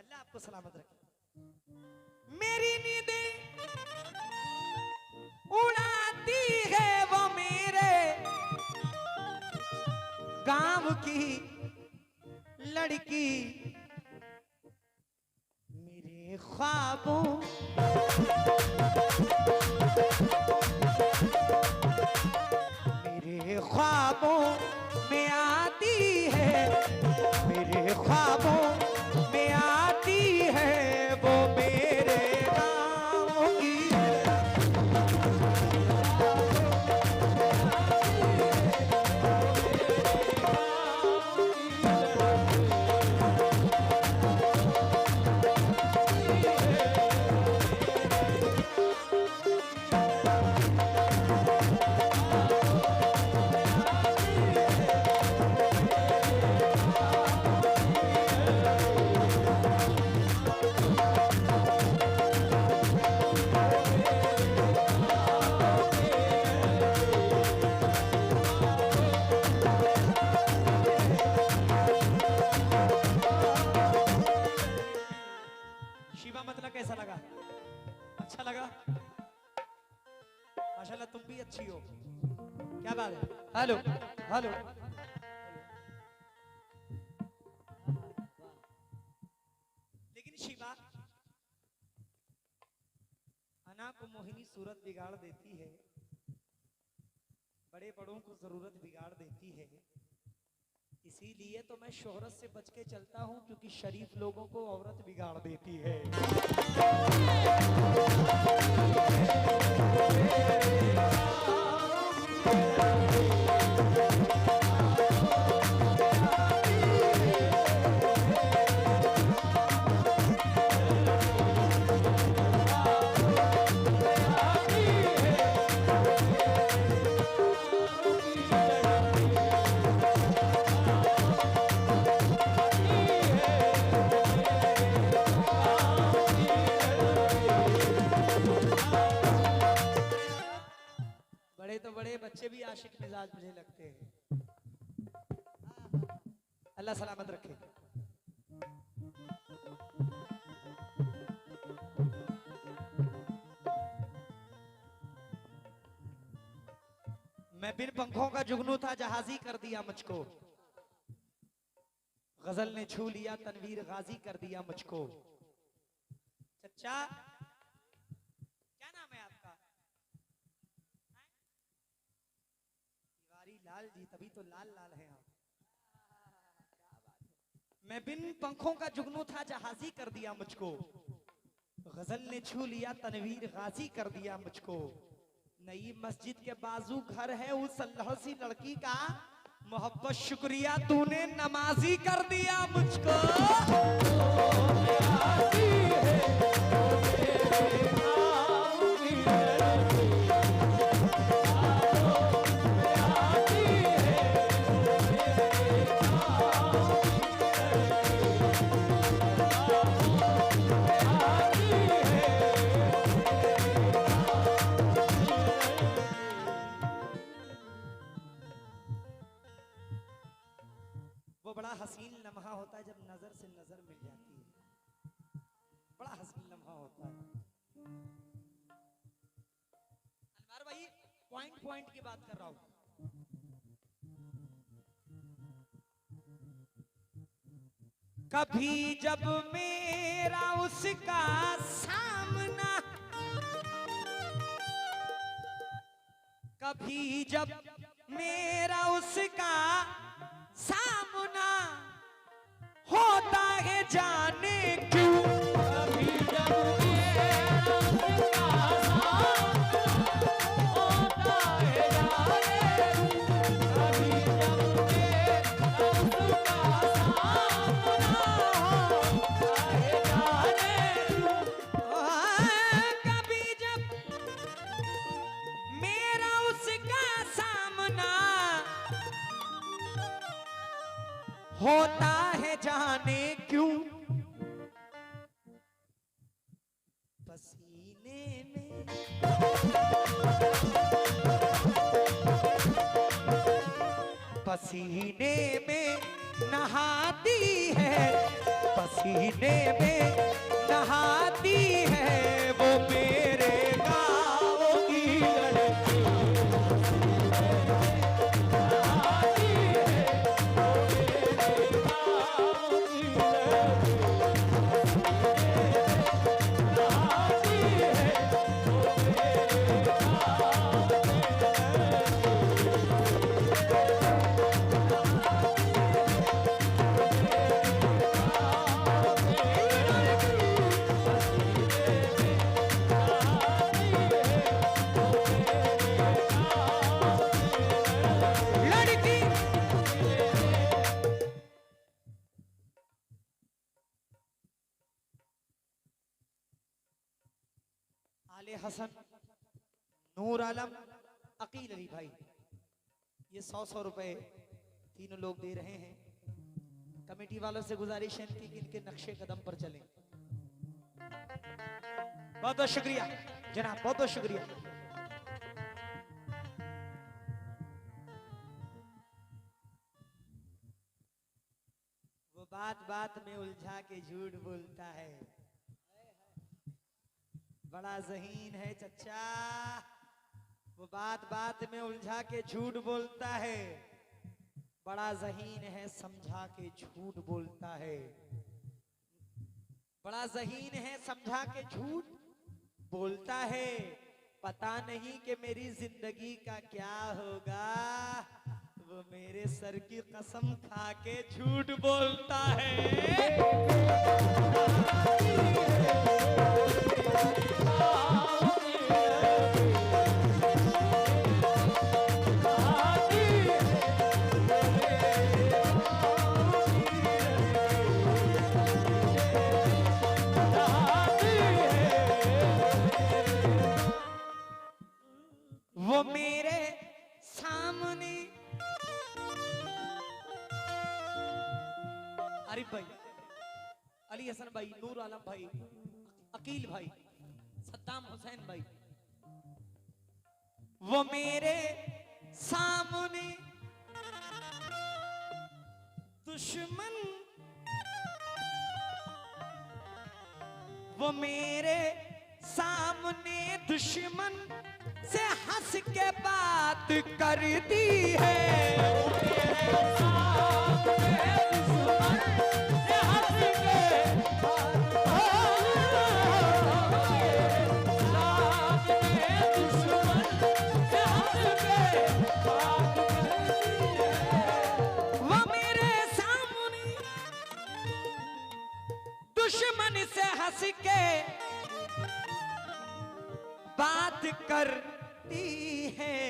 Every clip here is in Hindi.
अल्लाह आपको सलामत रखे। मेरी नींदें उड़ाती है वो मेरे गांव की लड़की, मेरे ख्वाबों मेरे ख्वाबों में आती है, मेरे ख्वाबों में आती है वो मेरे गाँव की। मतलब कैसा लगा? अच्छा लगा? माशाल्लाह तुम भी अच्छी हो, क्या बात है। हेलो हेलो, लेकिन शिवा अना को मोहिनी सूरत बिगाड़ देती है, बड़े बड़ों को जरूरत बिगाड़ देती है, इसीलिए तो मैं शोहरत से बच के चलता हूं, क्योंकि शरीफ लोगों को औरत बिगाड़ देती है। बड़े तो बड़े बच्चे भी आशिक मिजाज मुझे लगते हैं। अल्लाह सलामत रखे। मैं बिन पंखों का जुगनू था, जहाजी कर दिया मुझको, गजल ने छू लिया, तनवीर गाजी कर दिया मुझको। चचा क्या नाम है आपका? तिवारी लाल जी, तभी तो लाल लाल हैं आप। मैं बिन पंखों का जुगनू था, जहाजी कर दिया मुझको, गजल ने छू लिया, तनवीर गाजी कर दिया मुझको। नई मस्जिद के बाजू घर है उस अल्लाह सी लड़की का, मोहब्बत शुक्रिया तूने नमाजी कर दिया मुझको। वो बड़ा हसीन लम्हा होता है जब नजर से नजर मिल जाती है, बड़ा हसीन लम्हा होता है। अनवर भाई पॉइंट पॉइंट की बात कर रहा हूं। कभी जब मेरा उसका सामना, कभी जब मेरा उसका सामना होता है, जाने क्यों कभी जब मेरा उसका सामना होता है, जाने कभी जब मेरा उसका सामना होता है, जाने कभी जब मेरा उसका सामना होता है, जाने क्यों पसीने में पसीने में नहाती है, पसीने में आले हसन, नूर आलम, अकील अली भाई, ये 100-100 रुपए तीनों लोग दे रहे हैं। कमेटी वालों से गुजारिश है कि इनके नक्शे कदम पर चलें। बहुत बहुत शुक्रिया जनाब, बहुत बहुत शुक्रिया। वो बात बात में उलझा के झूठ बोलता है, बड़ा ज़हीन है चच्चा। वो बात बात में उलझा के झूठ बोलता है, बड़ा ज़हीन है समझा के झूठ बोलता है। बड़ा ज़हीन है समझा के झूठ बोलता है। पता नहीं कि मेरी जिंदगी का क्या होगा, वो मेरे सर की कसम खा के झूठ बोलता है। वो मेरे सामने आरिफ भाई, अली हसन भाई, नूर आलम भाई, अकील भाई, सद्दाम हुसैन भाई, वो मेरे सामने दुश्मन, वो मेरे सामने दुश्मन से हंस के बात करती है। वो मेरे सामने दुश्मन से हंस के वो मेरे सामने दुश्मन से हंस के बात करती है।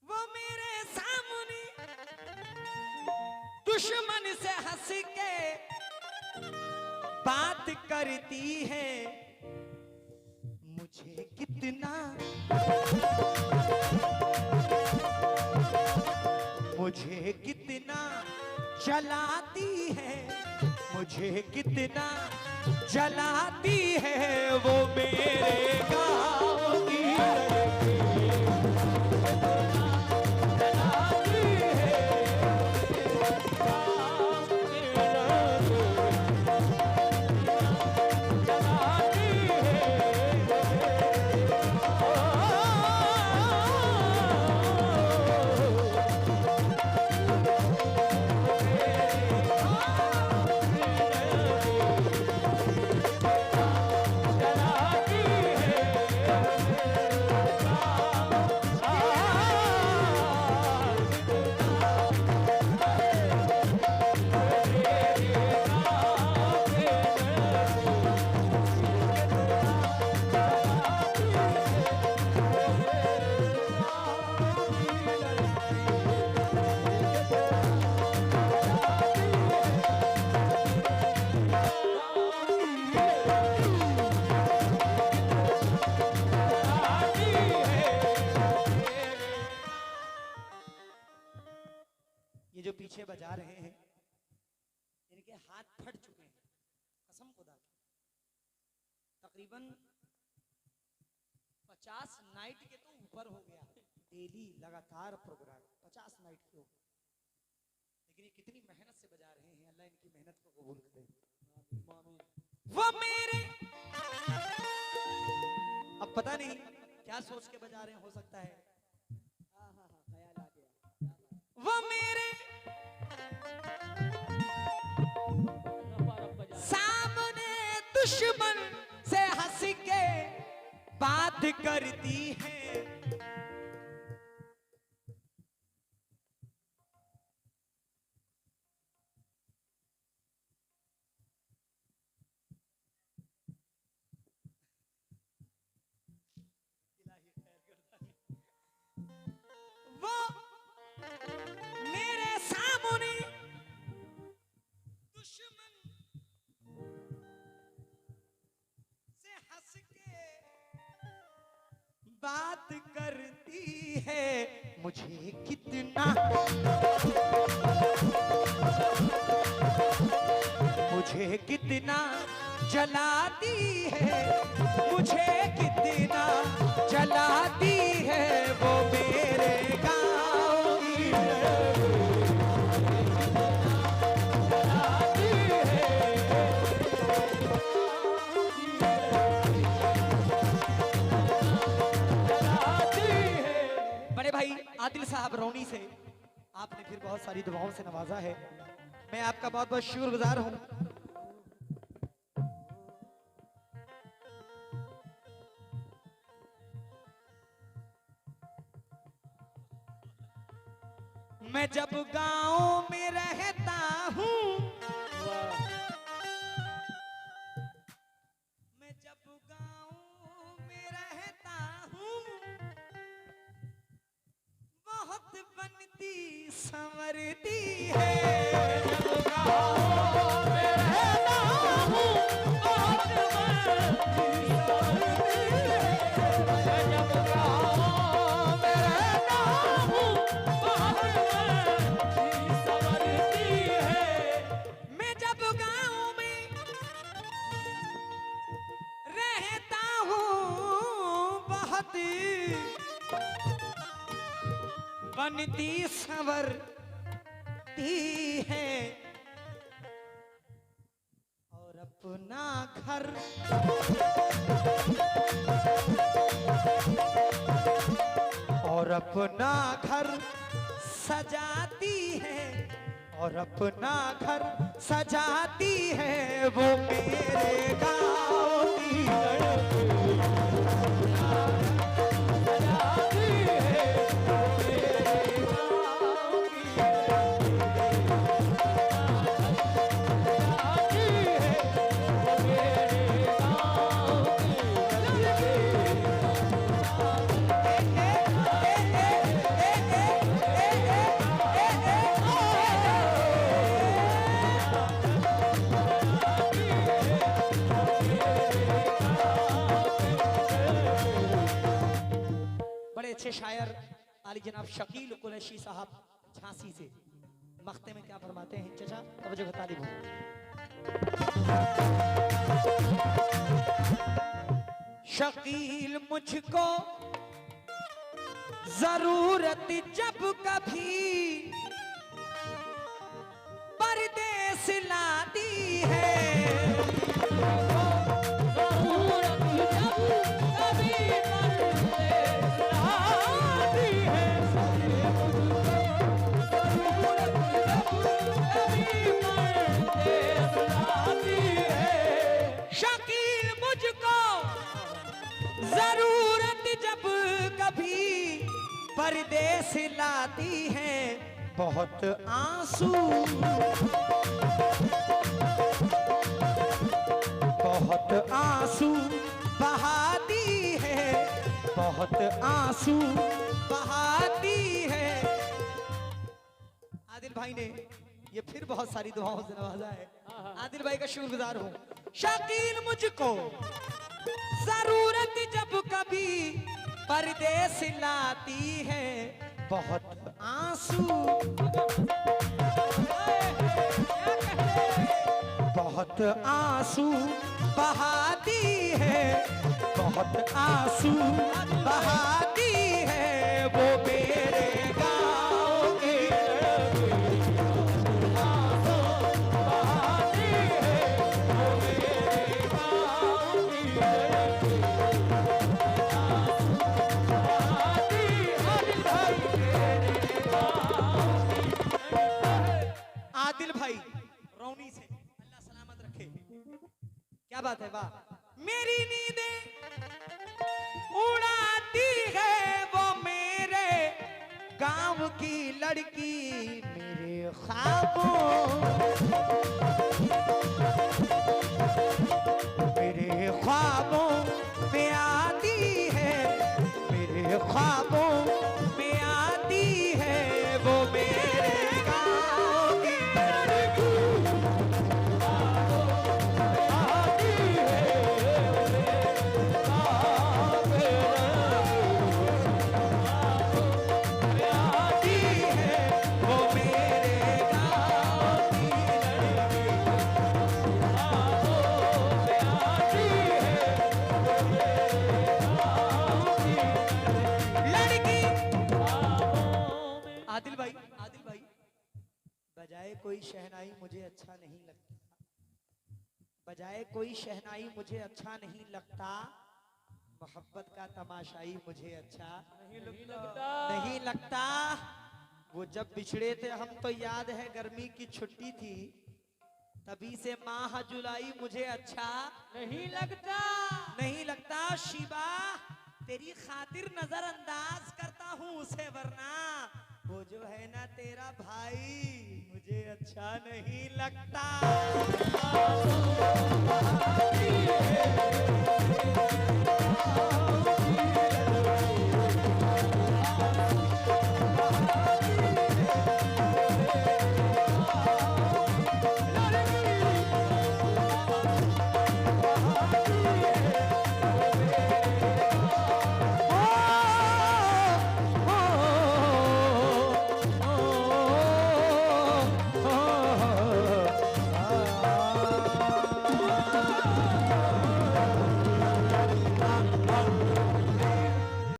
वो मेरे सामने दुश्मन से हंस के बात करती है। मुझे कितना जलाती है, मुझे कितना जलाती है वो मेरे गाँव की पीछे बजा रहे हैं, इनके हाथ फट चुके हैं कसम खुदा की। तकरीबन 50 नाइट के तो ऊपर हो गया, डेली लगातार प्रोग्राम 50 नाइट के ऊपर। लेकिन ये कितनी मेहनत से बजा रहे हैं, अल्लाह इनकी मेहनत को कबूल करे। वो मेरे अब पता नहीं क्या सोच के बजा रहे हैं, हो सकता है ख्याल आ गया। वो मेरे सामने दुश्मन से हंस के बात करती है। वो मेरे सामने है मुझे कितना, मुझे कितना जलाती है, मुझे कितना जलाती है वो मेरे गाँव की बड़े भाई आदिल साहब रौनी से आपने फिर बहुत सारी दुआओं से नवाजा है। मैं आपका बहुत बहुत शुक्रगुजार हूं। मैं जब गांव में रहता हूं, मैं जब गांव में रहता हूं, बहुत बनती संवरती है। जब गांव में रहता हूं, बहुत बनती संवरती है। जब गांव में रहता हूं, बहुत बनती संवरती है। मैं जब गांव में रहता हूं, बहुत बनती संवरती है। और अपना घर और अपना घर सजाती है, और अपना घर सजाती है वो मेरे गाँव की लड़की। अच्छे शायर आली जनाब शकील कुरैशी साहब झांसी से मख्ते में क्या फरमाते हैं चचा, तवज्जो का तालिब हो। शकील मुझको जरूरत जब कभी परदेस लाती है, जरूरत जब कभी परदेस लाती है, बहुत आंसू बहुत आंसू बहाती है, बहुत आंसू बहाती है। आदिल भाई ने ये फिर बहुत सारी दुआओं से नवाजा है। आदिल भाई का शुक्रगुजार हूं। शकील मुझको जरूरत जब कभी परदेस लाती है, बहुत आंसू बहुत आंसू बहाती है, बहुत आंसू बहाती है वो मेरे गाँव की आदिल भाई रौनी से अल्लाह सलामत रखे। क्या बात है, वाह। मेरी नींदें उड़ाती है वो मेरे गांव की लड़की, मेरे ख्वाबों में आती है, मेरे ख्वाबों में आती है वो मेरे गांव की लड़की। बजाए कोई शहनाई मुझे अच्छा नहीं लगता, बजाए कोई शहनाई मुझे अच्छा नहीं लगता, मोहब्बत का तमाशाई मुझे अच्छा नहीं लगता। वो जब बिछड़े थे हम तो याद है गर्मी की छुट्टी थी, तभी से माह जुलाई मुझे अच्छा नहीं लगता। नहीं लगता। शिबा तेरी खातिर नजरअंदाज करता हूँ उसे, वरना वो जो है ना तेरा भाई मुझे अच्छा नहीं लगता।